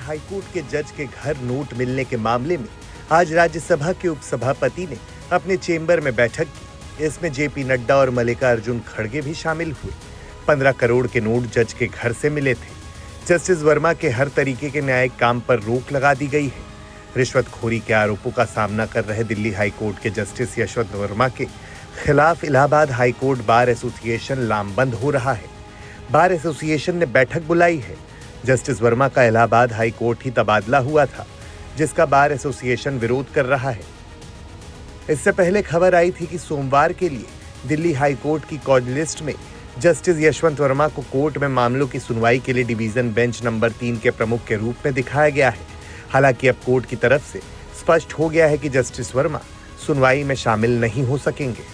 High court के जज के घर नोट मिलने के मामले में आज राज्यसभा के उपसभापति ने अपने चेंबर में बैठक की। इसमें जेपी नड्डा और मल्लिकार्जुन खड़गे भी शामिल हुए। 15 करोड़ के नोट जज के घर से मिले थे। जस्टिस वर्मा के हर तरीके के न्यायिक काम पर रोक लगा दी गई है। रिश्वतखोरी के आरोपों का सामना कर रहे दिल्ली हाईकोर्ट के जस्टिस यशवंत वर्मा के खिलाफ इलाहाबाद हाईकोर्ट बार एसोसिएशन लामबंद हो रहा है। बार एसोसिएशन ने बैठक बुलाई है। जस्टिस वर्मा का इलाहाबाद हाईकोर्ट ही तबादला हुआ था, जिसका बार एसोसिएशन विरोध कर रहा है। इससे पहले खबर आई थी कि सोमवार के लिए दिल्ली हाईकोर्ट की कॉल लिस्ट में जस्टिस यशवंत वर्मा को कोर्ट में मामलों की सुनवाई के लिए डिवीजन बेंच नंबर 3 के प्रमुख के रूप में दिखाया गया है। हालांकि अब कोर्ट की तरफ से स्पष्ट हो गया है कि जस्टिस वर्मा सुनवाई में शामिल नहीं हो सकेंगे।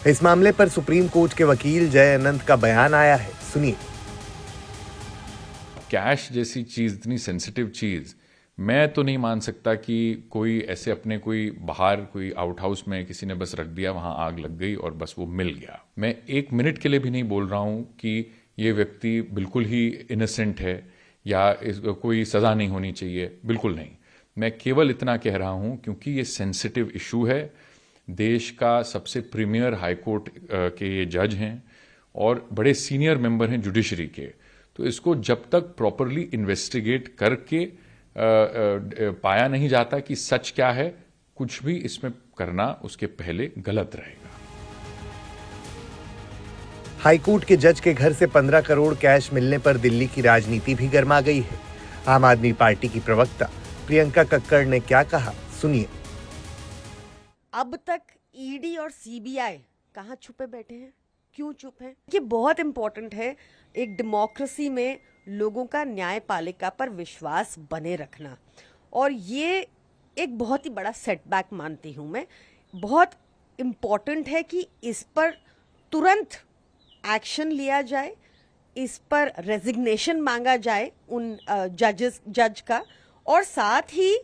इस मामले पर सुप्रीम कोर्ट के वकील जय अनंत का बयान आया है, सुनिए। कैश जैसी चीज, इतनी सेंसिटिव चीज, मैं तो नहीं मान सकता कि कोई ऐसे अपने कोई बाहर कोई आउट हाउस में किसी ने बस रख दिया, वहां आग लग गई और बस वो मिल गया। मैं एक मिनट के लिए भी नहीं बोल रहा हूं कि ये व्यक्ति बिल्कुल ही इनोसेंट है या कोई सजा नहीं होनी चाहिए, बिल्कुल नहीं। मैं केवल इतना कह रहा हूं क्योंकि ये सेंसिटिव इशू है। देश का सबसे प्रीमियर हाईकोर्ट के ये जज हैं और बड़े सीनियर मेंबर हैं जुडिशरी के, तो इसको जब तक प्रॉपरली इन्वेस्टिगेट करके पाया नहीं जाता कि सच क्या है, कुछ भी इसमें करना उसके पहले गलत रहेगा। हाईकोर्ट के जज के घर से 15 करोड़ कैश मिलने पर दिल्ली की राजनीति भी गर्मा गई है। आम आदमी पार्टी की प्रवक्ता प्रियंका कक्कड़ ने क्या कहा, सुनिए। अब तक ईडी और सीबीआई कहाँ छुपे बैठे हैं, क्यों चुप हैं? ये बहुत इंपॉर्टेंट है एक डेमोक्रेसी में लोगों का न्यायपालिका पर विश्वास बने रखना, और ये एक बहुत ही बड़ा सेटबैक मानती हूँ मैं। बहुत इम्पॉर्टेंट है कि इस पर तुरंत एक्शन लिया जाए, इस पर रेजिग्नेशन मांगा जाए उन जज का, और साथ ही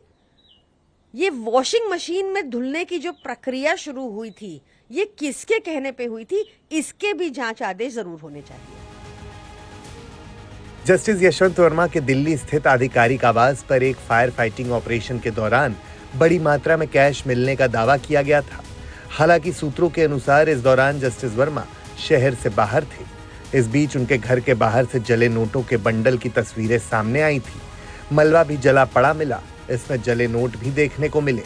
ये वॉशिंग मशीन में धुलने की जो प्रक्रिया शुरू हुई थी, ये किसके कहने पे हुई थी, इसके भी जांच आदेश जरूर होने चाहिए। जस्टिस यशवंत वर्मा के दिल्ली स्थित आधिकारिक आवास पर एक फायर फाइटिंग ऑपरेशन के दौरान बड़ी मात्रा में कैश मिलने का दावा किया गया था। हालांकि सूत्रों के अनुसार इस दौरान जस्टिस वर्मा शहर से बाहर थे। इस बीच उनके घर के बाहर से जले नोटों के बंडल की तस्वीरें सामने आई थी। मलबा भी जला पड़ा मिला, इसमें जले नोट भी देखने को मिले।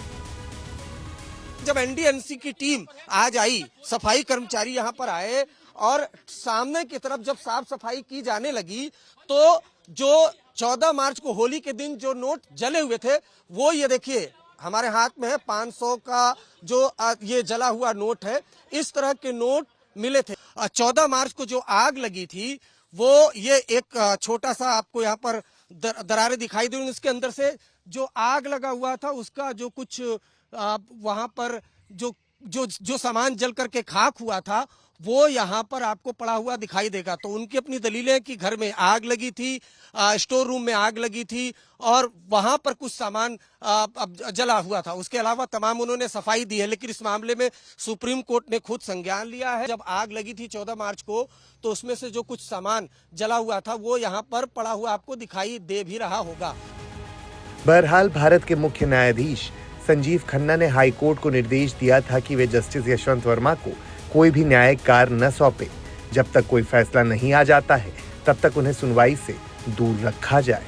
जब एनडीएमसी की टीम आज आई, सफाई कर्मचारी यहाँ पर आए और सामने की तरफ जब साफ सफाई की जाने लगी, तो जो 14 मार्च को होली के दिन जो नोट जले हुए थे, वो ये देखिए हमारे हाथ में है 500 का जो ये जला हुआ नोट है। इस तरह के नोट मिले थे। 14 मार्च को जो आग लगी थी, वो ये एक छोटा सा आपको यहाँ पर दरारें दिखाई दे रही हैं। इसके अंदर से जो आग लगा हुआ था उसका जो कुछ वहां पर जो सामान जल करके खाक हुआ था, वो यहाँ पर आपको पड़ा हुआ दिखाई देगा। तो उनकी अपनी दलीलें कि घर में आग लगी थी, स्टोर रूम में आग लगी थी और वहां पर कुछ सामान जला हुआ था। उसके अलावा तमाम उन्होंने सफाई दी है, लेकिन इस मामले में सुप्रीम कोर्ट ने खुद संज्ञान लिया है। जब आग लगी थी 14 मार्च को, तो उसमें से जो कुछ सामान जला हुआ था वो यहाँ पर पड़ा हुआ आपको दिखाई दे भी रहा होगा। बहरहाल भारत के मुख्य न्यायाधीश संजीव खन्ना ने हाईकोर्ट को निर्देश दिया था कि वे जस्टिस यशवंत वर्मा को कोई भी न्यायिक कार्य न सौंपे। जब तक कोई फैसला नहीं आ जाता है, तब तक उन्हें सुनवाई से दूर रखा जाए।